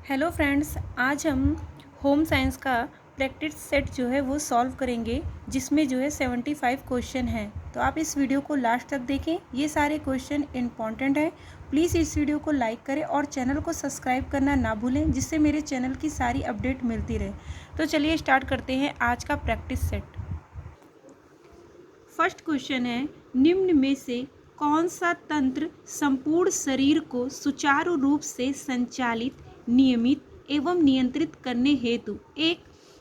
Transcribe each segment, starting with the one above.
Hello friends, आज हम home science का प्रैक्टिस सेट जो है वो सॉल्व करेंगे, जिसमें जो है 75 क्वेश्चन हैं। तो आप इस वीडियो को लास्ट तक देखें, ये सारे क्वेश्चन इंपॉर्टेंट हैं। प्लीज़ इस वीडियो को लाइक करें और चैनल को सब्सक्राइब करना ना भूलें, जिससे मेरे चैनल की सारी अपडेट मिलती रहे। तो चलिए स्टार्ट करते हैं आज का प्रैक्टिस सेट। फर्स्ट क्वेश्चन है, निम्न में से कौन सा तंत्र संपूर्ण शरीर को सुचारू रूप से संचालित, नियमित एवं नियंत्रित करने हेतु एक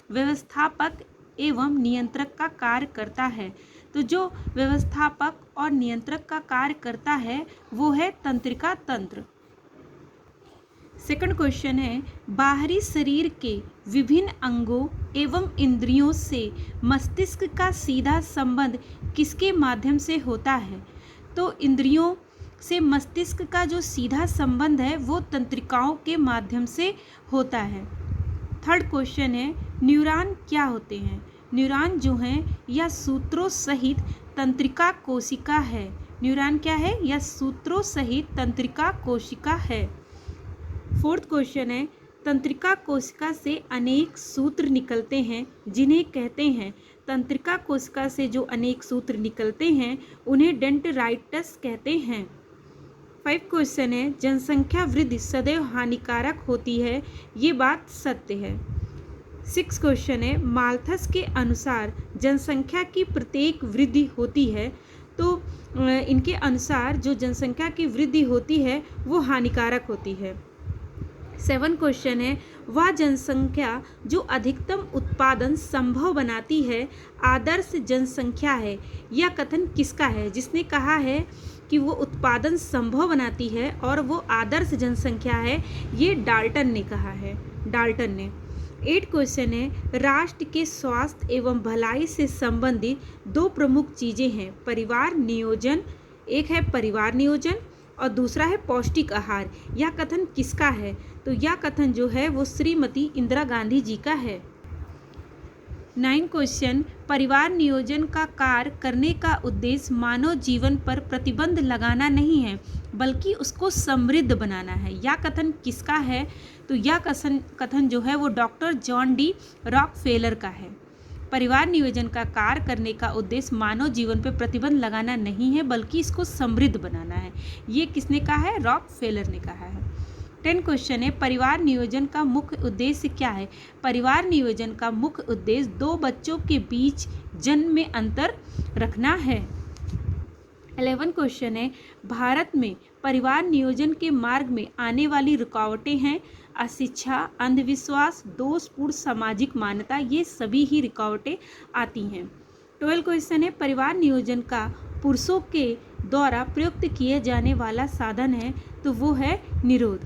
व्यवस्थापक एवं नियंत्रक का कार्य करता है? तो जो व्यवस्थापक और नियंत्रक का कार्य करता है वो है तंत्रिका तंत्र। सेकंड क्वेश्चन है, बाहरी शरीर के विभिन्न अंगों एवं इंद्रियों से मस्तिष्क का सीधा संबंध किसके माध्यम से होता है? तो इंद्रियों से मस्तिष्क का जो सीधा संबंध है वो तंत्रिकाओं के माध्यम से होता है। थर्ड क्वेश्चन है, न्यूरॉन क्या होते हैं? न्यूरॉन जो हैं या सूत्रों सहित तंत्रिका कोशिका है। न्यूरॉन क्या है? या सूत्रों सहित तंत्रिका कोशिका है। फोर्थ क्वेश्चन है, तंत्रिका कोशिका से अनेक सूत्र निकलते हैं जिन्हें कहते हैं। तंत्रिका कोशिका से जो अनेक सूत्र निकलते हैं उन्हें डेंड्राइट्स कहते हैं। 5 क्वेश्चन है, जनसंख्या वृद्धि सदैव हानिकारक होती है, ये बात सत्य है। 6 क्वेश्चन है, माल्थस के अनुसार जनसंख्या की प्रत्येक वृद्धि होती है, तो इनके अनुसार जो जनसंख्या की वृद्धि होती है वो हानिकारक होती है। 7 क्वेश्चन है, वह जनसंख्या जो अधिकतम उत्पादन संभव बनाती है आदर्श जनसंख्या है। यह कथन किसका है? जिसने कहा है कि वो उत्पादन संभव बनाती है और वो आदर्श जनसंख्या है, ये डाल्टन ने कहा है, डाल्टन ने। 8 क्वेश्चन है, राष्ट्र के स्वास्थ्य एवं भलाई से संबंधित दो प्रमुख चीज़ें हैं, परिवार नियोजन, एक है परिवार नियोजन और दूसरा है पौष्टिक आहार। यह कथन किसका है? तो यह कथन जो है वो श्रीमती इंदिरा गांधी जी का है। 9 क्वेश्चन, परिवार नियोजन का कार्य करने का उद्देश्य मानव जीवन पर प्रतिबंध लगाना नहीं है बल्कि उसको समृद्ध बनाना है। यह कथन किसका है? तो यह कथन जो है वो डॉक्टर जॉन डी रॉकफेलर का है। परिवार नियोजन का कार्य करने का उद्देश्य मानव जीवन पर प्रतिबंध लगाना नहीं है बल्कि इसको समृद्ध बनाना है। ये किसने कहा है? रॉकफेलर ने कहा है। 10 क्वेश्चन है, परिवार नियोजन का मुख्य उद्देश्य क्या है? परिवार नियोजन का मुख्य उद्देश्य दो बच्चों के बीच जन्म में अंतर रखना है। 11 क्वेश्चन है, भारत में परिवार नियोजन के मार्ग में आने वाली रुकावटें हैं अशिक्षा, अंधविश्वास, दोषपूर्ण सामाजिक मान्यता, ये सभी ही रुकावटें आती हैं। 12 क्वेश्चन है, परिवार नियोजन का पुरुषों के द्वारा प्रयुक्त किए जाने वाला साधन है, तो वो है निरोध।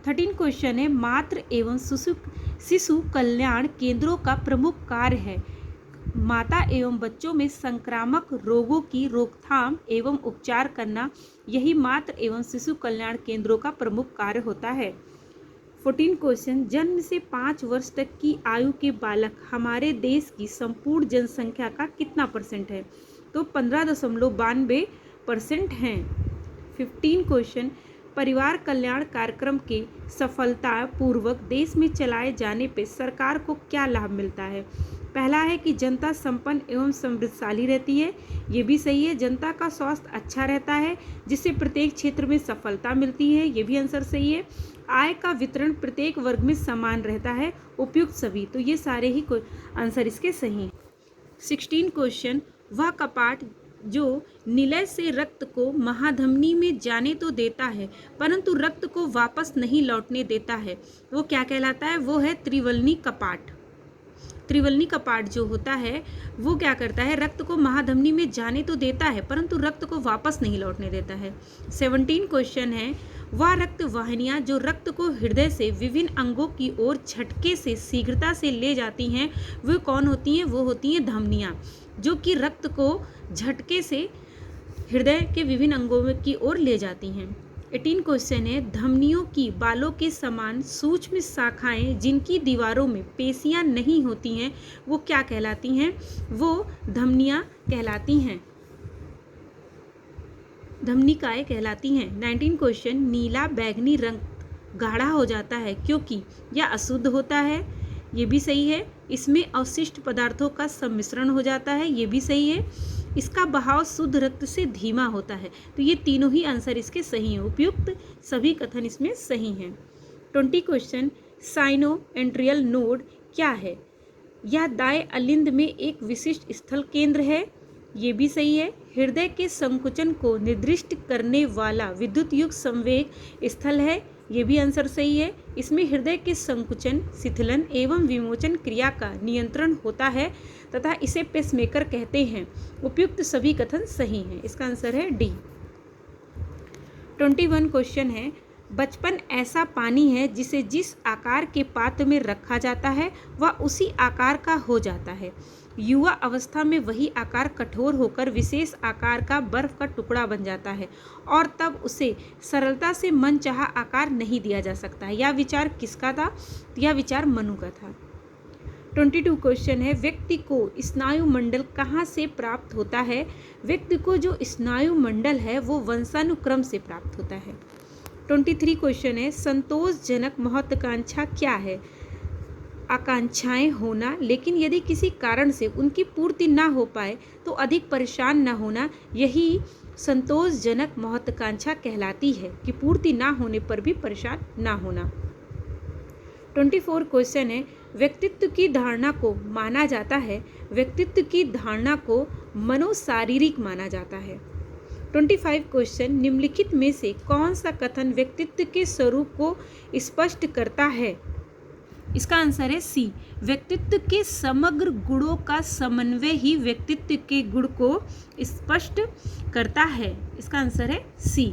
13 क्वेश्चन है, मातृ एवं शिशु कल्याण केंद्रों का प्रमुख कार्य है माता एवं बच्चों में संक्रामक रोगों की रोकथाम एवं उपचार करना, यही मातृ एवं शिशु कल्याण केंद्रों का प्रमुख कार्य होता है। 14 क्वेश्चन, जन्म से 5 वर्ष तक की आयु के बालक हमारे देश की संपूर्ण जनसंख्या का कितना % है? तो 15.92% हैं। 15 क्वेश्चन, परिवार कल्याण कार्यक्रम के सफलतापूर्वक देश में चलाए जाने पे सरकार को क्या लाभ मिलता है? पहला है कि जनता संपन्न एवं समृद्धशाली रहती है, ये भी सही है। जनता का स्वास्थ्य अच्छा रहता है जिससे प्रत्येक क्षेत्र में सफलता मिलती है, ये भी आंसर सही है। आय का वितरण प्रत्येक वर्ग में समान रहता है, उपयुक्त सभी, तो ये सारे ही आंसर इसके सही हैं। 16 क्वेश्चन, वह कपाट जो निलय से रक्त को महाधमनी में जाने तो देता है परंतु रक्त को वापस नहीं लौटने देता है, वो क्या कहलाता है? वो है त्रिवलनी कपाट। त्रिवलनी कपाट जो होता है वो क्या करता है? रक्त को महाधमनी में जाने तो देता है परंतु रक्त को वापस नहीं लौटने देता है। 17 क्वेश्चन है, वह रक्त वाहिनियाँ जो रक्त को हृदय से विभिन्न अंगों की ओर झटके से शीघ्रता से ले जाती हैं वो कौन होती हैं? वो होती हैं धमनियाँ, जो कि रक्त को झटके से हृदय के विभिन्न अंगों की ओर ले जाती हैं। 18 क्वेश्चन है, धमनियों की बालों के समान सूक्ष्म शाखाएं जिनकी दीवारों में पेशियां नहीं होती हैं वो क्या कहलाती हैं? वो धमनियां कहलाती हैं, धमनिकाएं कहलाती हैं। 19 क्वेश्चन, नीला बैगनी रंग गाढ़ा हो जाता है क्योंकि या अशुद्ध होता है, ये भी सही है। इसमें अवशिष्ट पदार्थों का सम्मिश्रण हो जाता है, ये भी सही है। इसका बहाव शुद्ध रक्त से धीमा होता है। तो ये तीनों ही आंसर इसके सही हैं। उपयुक्त सभी कथन इसमें सही हैं। 20 क्वेश्चन, साइनोएंट्रियल नोड क्या है? यह दाएं अलिंद में एक विशिष्ट स्थल केंद्र है, ये भी सही है। हृदय के संकुचन को निर्दिष्ट करने वाला विद्युत युक्त संवेग स्थल है, ये भी आंसर सही है। इसमें हृदय के संकुचन, शिथिलन एवं विमोचन क्रिया का नियंत्रण होता है तथा इसे पेसमेकर कहते हैं। उपयुक्त सभी कथन सही हैं। इसका आंसर है डी। 21 क्वेश्चन है, बचपन ऐसा पानी है जिसे जिस आकार के पात्र में रखा जाता है वह उसी आकार का हो जाता है। युवा अवस्था में वही आकार कठोर होकर विशेष आकार का बर्फ का टुकड़ा बन जाता है और तब उसे सरलता से मनचाहा आकार नहीं दिया जा सकता है। यह विचार किसका था? यह विचार मनु का था। 22 क्वेश्चन है, व्यक्ति को स्नायु मंडल कहाँ से प्राप्त होता है? व्यक्ति को जो स्नायु मंडल है वो वंशानुक्रम से प्राप्त होता है। 23 क्वेश्चन है, संतोषजनक महत्वाकांक्षा क्या है? आकांक्षाएं होना, लेकिन यदि किसी कारण से उनकी पूर्ति ना हो पाए तो अधिक परेशान ना होना, यही संतोषजनक महत्वाकांक्षा कहलाती है कि पूर्ति ना होने पर भी परेशान ना होना। 24 क्वेश्चन है, व्यक्तित्व की धारणा को माना जाता है, व्यक्तित्व की धारणा को मनोशारीरिक माना जाता है। 25 क्वेश्चन, निम्नलिखित में से कौन सा कथन व्यक्तित्व के स्वरूप को स्पष्ट करता है? इसका आंसर है सी, व्यक्तित्व के समग्र गुणों का समन्वय ही व्यक्तित्व के गुण को स्पष्ट करता है। इसका आंसर है सी।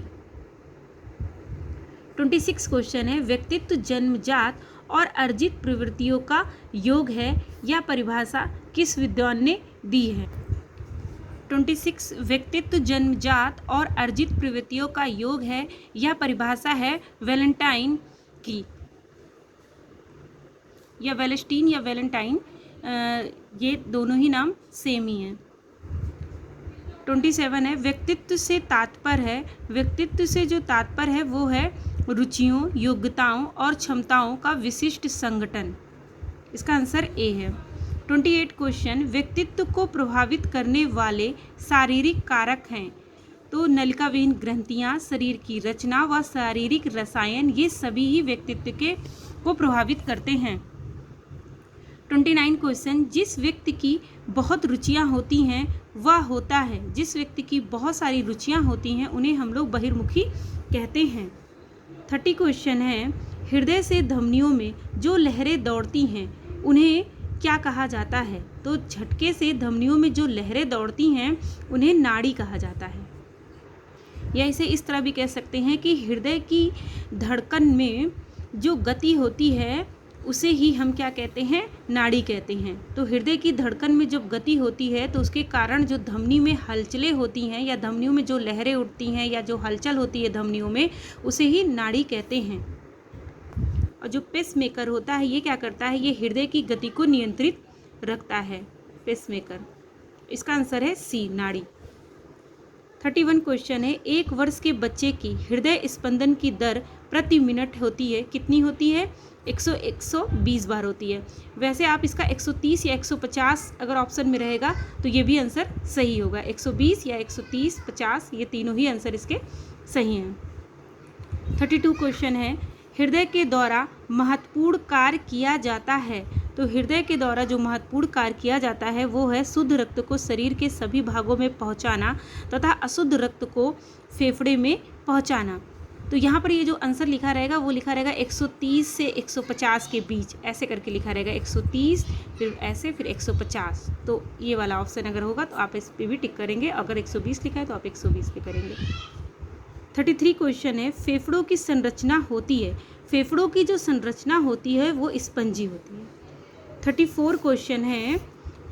26 क्वेश्चन है, व्यक्तित्व जन्मजात और अर्जित प्रवृत्तियों का योग है, यह परिभाषा किस विद्वान ने दी है? 26 व्यक्तित्व जन्मजात और अर्जित प्रवृत्तियों का योग है, यह परिभाषा है वैलेंटाइन की, या वेलेस्टीन या वैलेंटाइन, ये दोनों ही नाम सेम ही हैं। 27 है, व्यक्तित्व से तात्पर्य है, व्यक्तित्व से जो तात्पर्य है वो है रुचियों, योग्यताओं और क्षमताओं का विशिष्ट संगठन। इसका आंसर ए है। 28 क्वेश्चन, व्यक्तित्व को प्रभावित करने वाले शारीरिक कारक हैं, तो नलिकाविहीन ग्रंथियां, शरीर की रचना व शारीरिक रसायन, ये सभी ही व्यक्तित्व को प्रभावित करते हैं। 29 क्वेश्चन, जिस व्यक्ति की बहुत रुचियां होती हैं वह होता है, जिस व्यक्ति की बहुत सारी रुचियां होती हैं उन्हें हम लोग बहिर्मुखी कहते हैं। 30 क्वेश्चन है, हृदय से धमनियों में जो लहरें दौड़ती हैं उन्हें क्या कहा जाता है? तो झटके से धमनियों में जो लहरें दौड़ती हैं उन्हें नाड़ी कहा जाता है। या इसे इस तरह भी कह सकते हैं कि हृदय की धड़कन में जो गति होती है उसे ही हम क्या कहते हैं? नाड़ी कहते हैं। तो हृदय की धड़कन में जब गति होती है तो उसके कारण जो धमनी में हलचलें होती हैं या धमनियों में जो लहरें उठती हैं या जो हलचल होती है धमनियों में, उसे ही नाड़ी कहते हैं। और जो पेसमेकर होता है ये क्या करता है? ये हृदय की गति को नियंत्रित रखता है, पेसमेकर। इसका आंसर है सी, नाड़ी। 31 क्वेश्चन है, 1 वर्ष के बच्चे की हृदय स्पंदन की दर प्रति मिनट होती है, कितनी होती है? 120 बार होती है। वैसे आप इसका 130 या 150 अगर ऑप्शन में रहेगा तो ये भी आंसर सही होगा। 120 या 130, 50, ये तीनों ही आंसर इसके सही हैं। 32 क्वेश्चन है, हृदय के द्वारा महत्वपूर्ण कार्य किया जाता है, तो हृदय के द्वारा जो महत्वपूर्ण कार्य किया जाता है वो है शुद्ध रक्त को शरीर के सभी भागों में पहुंचाना तथा अशुद्ध रक्त को फेफड़े में पहुंचाना। तो यहाँ पर ये जो आंसर लिखा रहेगा वो लिखा रहेगा 130 से 150 के बीच, ऐसे करके लिखा रहेगा। 130 फिर ऐसे फिर 150, तो ये वाला ऑप्शन अगर होगा तो आप इस पर भी टिक करेंगे। अगर 120 लिखा है तो आप 120 पे करेंगे। 33 क्वेश्चन है, फेफड़ों की संरचना होती है, फेफड़ों की जो संरचना होती है वो स्पंजी होती है। 34 क्वेश्चन है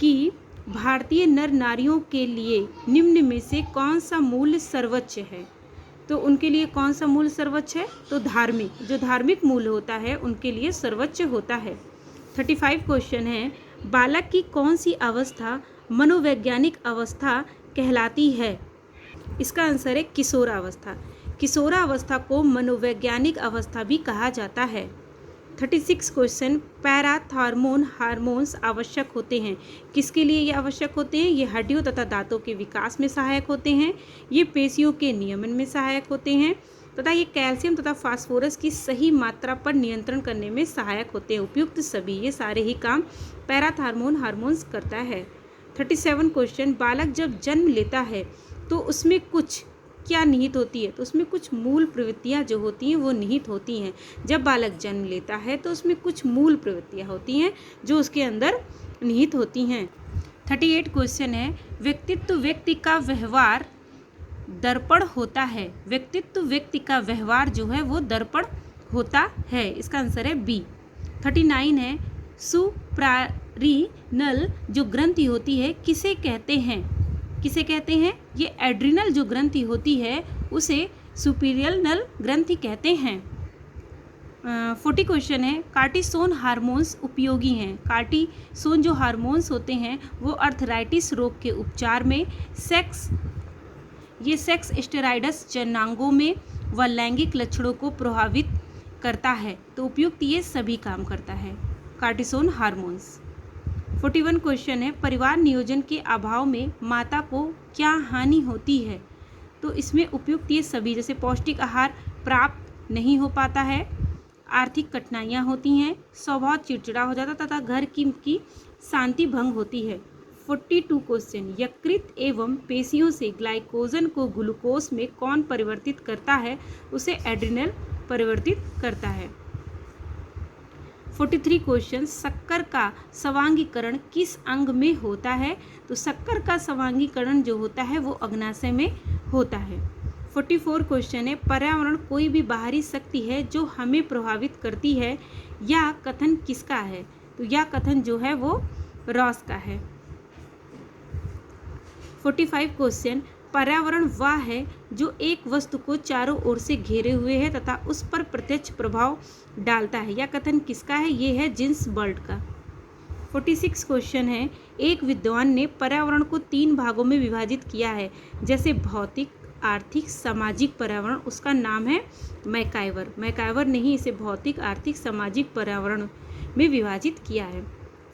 कि भारतीय नर नारियों के लिए निम्न में से कौन सा मूल्य सर्वोच्च है? तो उनके लिए कौन सा मूल्य सर्वोच्च है? तो धार्मिक, जो धार्मिक मूल्य होता है उनके लिए सर्वोच्च होता है। 35 क्वेश्चन है, बालक की कौन सी अवस्था मनोवैज्ञानिक अवस्था कहलाती है? इसका आंसर है किशोरावस्था। किशोरावस्था को मनोवैज्ञानिक अवस्था भी कहा जाता है। 36 क्वेश्चन, पैराथॉर्मोन हार्मोन्स आवश्यक होते हैं। किसके लिए ये आवश्यक होते हैं? ये हड्डियों तथा दांतों के विकास में सहायक होते हैं, ये पेशियों के नियमन में सहायक होते हैं तथा ये कैल्शियम तथा फास्फोरस की सही मात्रा पर नियंत्रण करने में सहायक होते हैं। उपयुक्त सभी ये सारे ही काम पैराथॉर्मोन हार्मोन्स करता है। 37 क्वेश्चन, बालक जब जन्म लेता है तो उसमें कुछ क्या निहित होती है? तो उसमें कुछ मूल प्रवृत्तियां जो होती हैं वो निहित होती हैं। जब बालक जन्म लेता है तो उसमें कुछ मूल प्रवृत्तियां होती हैं जो उसके अंदर निहित होती हैं। 38 क्वेश्चन है, व्यक्तित्व व्यक्ति का व्यवहार दर्पण होता है। व्यक्तित्व व्यक्ति का व्यवहार जो है वो दर्पण होता है। इसका आंसर है बी। 39 है, सुप्रारीनल जो ग्रंथि होती है किसे कहते हैं? किसे कहते हैं? ये एड्रिनल जो ग्रंथि होती है उसे सुपीरियरनल ग्रंथि कहते हैं। 40 क्वेश्चन है, कार्टिसोन हार्मोन्स उपयोगी हैं। कार्टिसोन जो हार्मोन्स होते हैं वो अर्थराइटिस रोग के उपचार में, सेक्स स्टेरॉइड्स जननांगों में व लैंगिक लक्षणों को प्रभावित करता है। तो उपयुक्त ये सभी काम करता है कार्टिसोन हार्मोन्स। 41 क्वेश्चन है, परिवार नियोजन के अभाव में माता को क्या हानि होती है? तो इसमें उपयुक्त ये सभी, जैसे पौष्टिक आहार प्राप्त नहीं हो पाता है, आर्थिक कठिनाइयाँ होती हैं, स्वभाव चिड़चिड़ा हो जाता तथा घर की शांति भंग होती है। 42 क्वेश्चन, यकृत एवं पेशियों से ग्लाइकोजन को ग्लूकोज में कौन परिवर्तित करता है? उसे एड्रिनल परिवर्तित करता है। 43 क्वेश्चन, शक्कर का स्वांगीकरण किस अंग में होता है? तो शक्कर का स्वांगीकरण जो होता है वो अग्नाशय में होता है। 44 क्वेश्चन है, पर्यावरण कोई भी बाहरी शक्ति है जो हमें प्रभावित करती है, यह कथन किसका है? तो यह कथन जो है वो रॉस का है। 45 क्वेश्चन, पर्यावरण वह है जो एक वस्तु को चारों ओर से घेरे हुए है तथा उस पर प्रत्यक्ष प्रभाव डालता है, यह कथन किसका है? ये है जीन्स बर्ड का। 46 क्वेश्चन है, एक विद्वान ने पर्यावरण को 3 भागों में विभाजित किया है, जैसे भौतिक, आर्थिक, सामाजिक पर्यावरण। उसका नाम है मैकाइवर। मैकाइवर ने ही इसे भौतिक, आर्थिक, सामाजिक पर्यावरण में विभाजित किया है।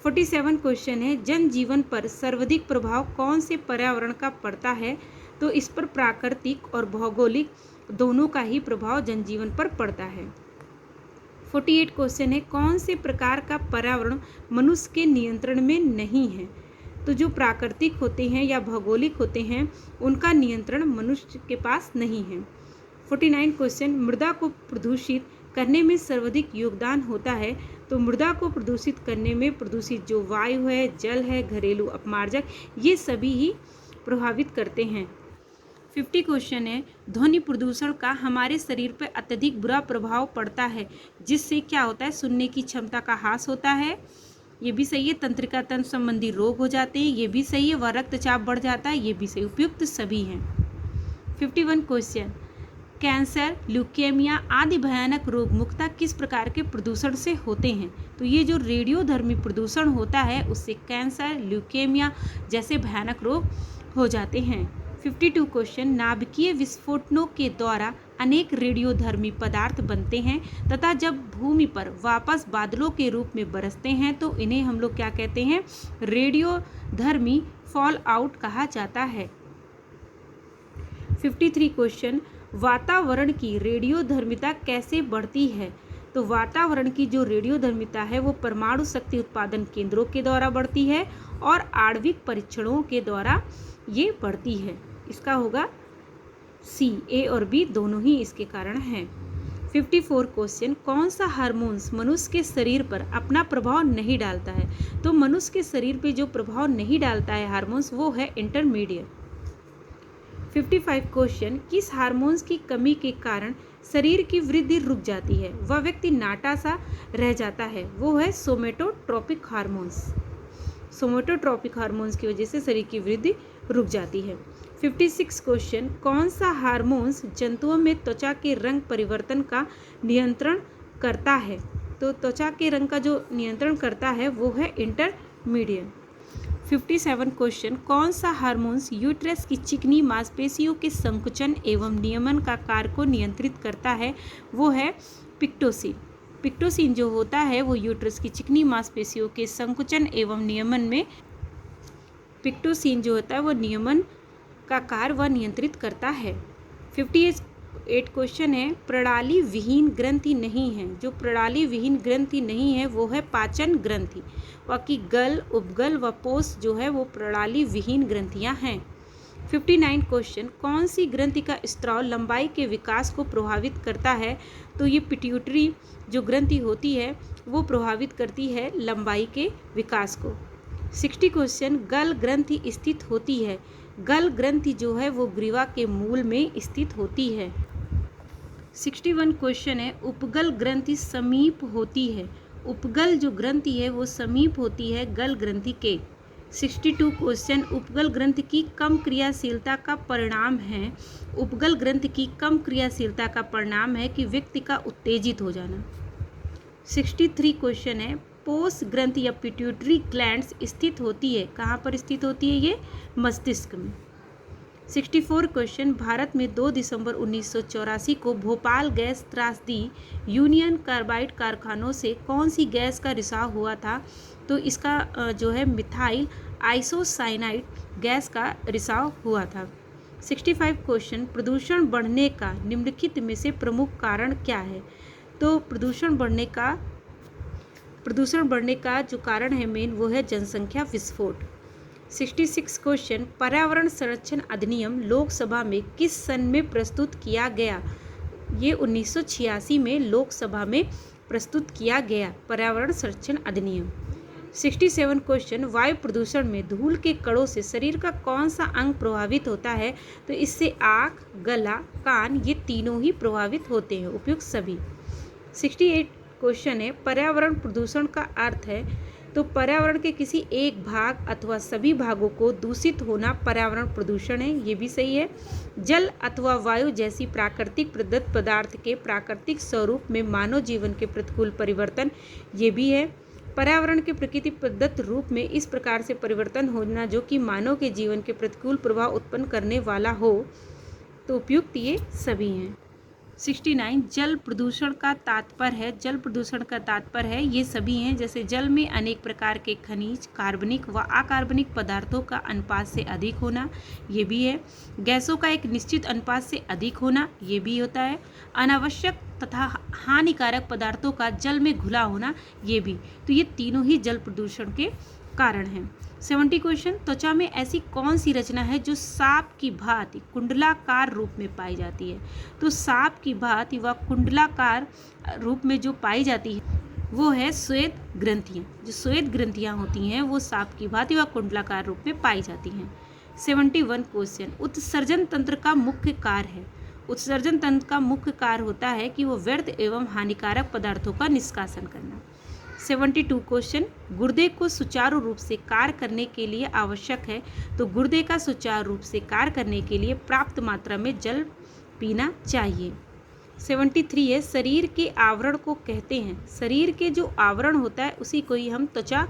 47 क्वेश्चन है, जनजीवन पर सर्वाधिक प्रभाव कौन से पर्यावरण का पड़ता है? तो इस पर प्राकृतिक और भौगोलिक दोनों का ही प्रभाव जनजीवन पर पड़ता है। 48 क्वेश्चन है, कौन से प्रकार का पर्यावरण मनुष्य के नियंत्रण में नहीं है? तो जो प्राकृतिक होते हैं या भौगोलिक होते हैं उनका नियंत्रण मनुष्य के पास नहीं है। 49 क्वेश्चन, मृदा को प्रदूषित करने में सर्वाधिक योगदान होता है। तो मृदा को प्रदूषित करने में प्रदूषित जो वायु है, जल है, घरेलू अपमार्जक, ये सभी ही प्रभावित करते हैं। 50 क्वेश्चन है, ध्वनि प्रदूषण का हमारे शरीर पर अत्यधिक बुरा प्रभाव पड़ता है, जिससे क्या होता है? सुनने की क्षमता का ह्रास होता है, ये भी सही है। तंत्रिका तंत्र संबंधी रोग हो जाते हैं, ये भी सही है। व रक्तचाप बढ़ जाता है, ये भी सही। उपयुक्त सभी हैं। 51 क्वेश्चन, कैंसर, ल्यूकेमिया आदि भयानक रोग मुख्यतः किस प्रकार के प्रदूषण से होते हैं? तो ये जो रेडियोधर्मी प्रदूषण होता है उससे कैंसर, ल्यूकेमिया जैसे भयानक रोग हो जाते हैं। 52 क्वेश्चन, नाभिकीय विस्फोटनों के द्वारा अनेक रेडियोधर्मी पदार्थ बनते हैं तथा जब भूमि पर वापस बादलों के रूप में बरसते हैं तो इन्हें हम लोग क्या कहते हैं? रेडियोधर्मी फॉल आउट कहा जाता है। 53 क्वेश्चन, वातावरण की रेडियोधर्मिता कैसे बढ़ती है? तो वातावरण की जो रेडियोधर्मिता है वो परमाणु शक्ति उत्पादन केंद्रों के द्वारा बढ़ती है और आणविक परीक्षणों के द्वारा ये बढ़ती है। इसका होगा सी। ए और बी दोनों ही इसके कारण हैं। 54 क्वेश्चन, कौन सा हार्मोन्स मनुष्य के शरीर पर अपना प्रभाव नहीं डालता है? तो मनुष्य के शरीर पे जो प्रभाव नहीं डालता है हार्मोन्स वो है इंटरमीडिएट। 55 क्वेश्चन, किस हार्मोन्स की कमी के कारण शरीर की वृद्धि रुक जाती है, वह व्यक्ति नाटा सा रह जाता है? वो है सोमेटोट्रोपिक हार्मोन्स। सोमेटोट्रोपिक हार्मोन्स की वजह से शरीर की वृद्धि रुक जाती है। 56 क्वेश्चन, कौन सा हार्मोन्स जंतुओं में त्वचा के रंग परिवर्तन का नियंत्रण करता है? तो त्वचा के रंग का जो नियंत्रण करता है वो है इंटरमीडिएट। 57 क्वेश्चन, कौन सा हार्मोन्स यूट्रस की चिकनी मांसपेशियों के संकुचन एवं नियमन का कार्य को नियंत्रित करता है? वो है पिक्टोसिन। पिक्टोसिन जो होता है वो यूट्रस की चिकनी मांसपेशियों के संकुचन एवं नियमन में पिक्टोसिन जो होता है वो नियमन का कार्य वह नियंत्रित करता है। 58 क्वेश्चन है, प्रणाली विहीन ग्रंथि नहीं है। जो प्रणाली विहीन ग्रंथि नहीं है वो है पाचन ग्रंथि। बाकी गल, उपगल व पोष जो है वो प्रणाली विहीन ग्रंथियां हैं। 59 क्वेश्चन, कौन सी ग्रंथि का स्त्राव लंबाई के विकास को प्रभावित करता है? तो ये पिट्यूटरी जो ग्रंथि होती है वो प्रभावित करती है लंबाई के विकास को। 60 क्वेश्चन, गल ग्रंथि स्थित होती है। गल ग्रंथि जो है वो ग्रीवा के मूल में स्थित होती है। 61 क्वेश्चन है, उपगल ग्रंथि समीप होती है। उपगल जो ग्रंथि है वो समीप होती है गल ग्रंथि के। 62 क्वेश्चन, उपगल ग्रंथि की कम क्रियाशीलता का परिणाम है। उपगल ग्रंथि की कम क्रियाशीलता का परिणाम है कि व्यक्ति का उत्तेजित हो जाना। 63 क्वेश्चन है, पोष ग्रंथि या पिट्यूटरी ग्लैंड्स स्थित होती है। कहाँ पर स्थित होती है? ये मस्तिष्क में। 64 क्वेश्चन, भारत में 2 दिसंबर 1984 को भोपाल गैस त्रासदी यूनियन कार्बाइड कारखानों से कौन सी गैस का रिसाव हुआ था? तो इसका जो है मिथाइल आइसोसाइनाइड गैस का रिसाव हुआ था। 65 क्वेश्चन, प्रदूषण बढ़ने का निम्नलिखित में से प्रमुख कारण क्या है? तो प्रदूषण बढ़ने का जो कारण है मेन वो है जनसंख्या विस्फोट। 66 क्वेश्चन, पर्यावरण संरक्षण अधिनियम लोकसभा में किस सन में प्रस्तुत किया गया? ये 1986 में लोकसभा में प्रस्तुत किया गया पर्यावरण संरक्षण अधिनियम। 67 क्वेश्चन, वायु प्रदूषण में धूल के कणों से शरीर का कौन सा अंग प्रभावित होता है? तो इससे आँख, गला, कान ये तीनों ही प्रभावित होते हैं, उपयुक्त सभी। 68 क्वेश्चन है, पर्यावरण प्रदूषण का अर्थ है। तो पर्यावरण के किसी एक भाग अथवा सभी भागों को दूषित होना पर्यावरण प्रदूषण है, ये भी सही है। जल अथवा वायु जैसी प्राकृतिक प्रदत्त पदार्थ के प्राकृतिक स्वरूप में मानव जीवन के प्रतिकूल परिवर्तन, ये भी है। पर्यावरण के प्रकृति प्रदत्त रूप में इस प्रकार से परिवर्तन होना जो कि मानव के जीवन के प्रतिकूल प्रभाव उत्पन्न करने वाला हो, तो उपयुक्त ये सभी हैं। 69 जल प्रदूषण का तात्पर्य है। जल प्रदूषण का तात्पर्य है ये सभी हैं, जैसे जल में अनेक प्रकार के खनिज, कार्बनिक व अकार्बनिक पदार्थों का अनुपात से अधिक होना, ये भी है। गैसों का एक निश्चित अनुपात से अधिक होना, ये भी होता है। अनावश्यक तथा हानिकारक पदार्थों का जल में घुला होना, ये भी। तो ये तीनों ही जल प्रदूषण के कारण हैं। 70 क्वेश्चन, त्वचा में ऐसी कौन सी रचना है जो सांप की भांति कुंडलाकार रूप में पाई जाती है? तो सांप की भांति व कुंडलाकार रूप में जो पाई जाती है वो है श्वेत ग्रंथियाँ। जो श्वेत ग्रंथियाँ होती हैं वो सांप की भांति व कुंडलाकार रूप में पाई जाती हैं। 71 क्वेश्चन, उत्सर्जन तंत्र का मुख्य कार्य है। उत्सर्जन तंत्र का मुख्य कार्य होता है कि वो व्यर्थ एवं हानिकारक पदार्थों का निष्कासन करना। 72 क्वेश्चन, गुर्दे को सुचारू रूप से कार्य करने के लिए आवश्यक है। तो गुर्दे का सुचारू रूप से कार्य करने के लिए पर्याप्त मात्रा में जल पीना चाहिए। 73 है, शरीर के आवरण को कहते हैं। शरीर के जो आवरण होता है उसी को ही हम त्वचा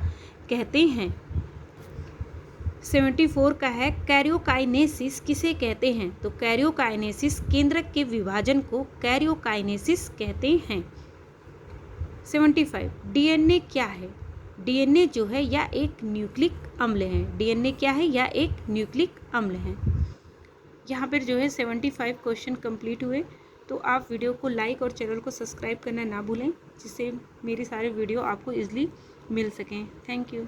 कहते हैं। 74 का है, कैरियोकाइनेसिस किसे कहते हैं? तो कैरियोकाइनेसिस केंद्रक के विभाजन को कैरियोकाइनेसिस कहते हैं। 75 डीएनए क्या है? डीएनए जो है या एक न्यूक्लिक अम्ल है। डीएनए क्या है? या एक न्यूक्लिक अम्ल है। यहाँ पर जो है 75 क्वेश्चन कंप्लीट हुए। तो आप वीडियो को लाइक और चैनल को सब्सक्राइब करना ना भूलें, जिससे मेरे सारे वीडियो आपको ईजिली मिल सकें। Thank you.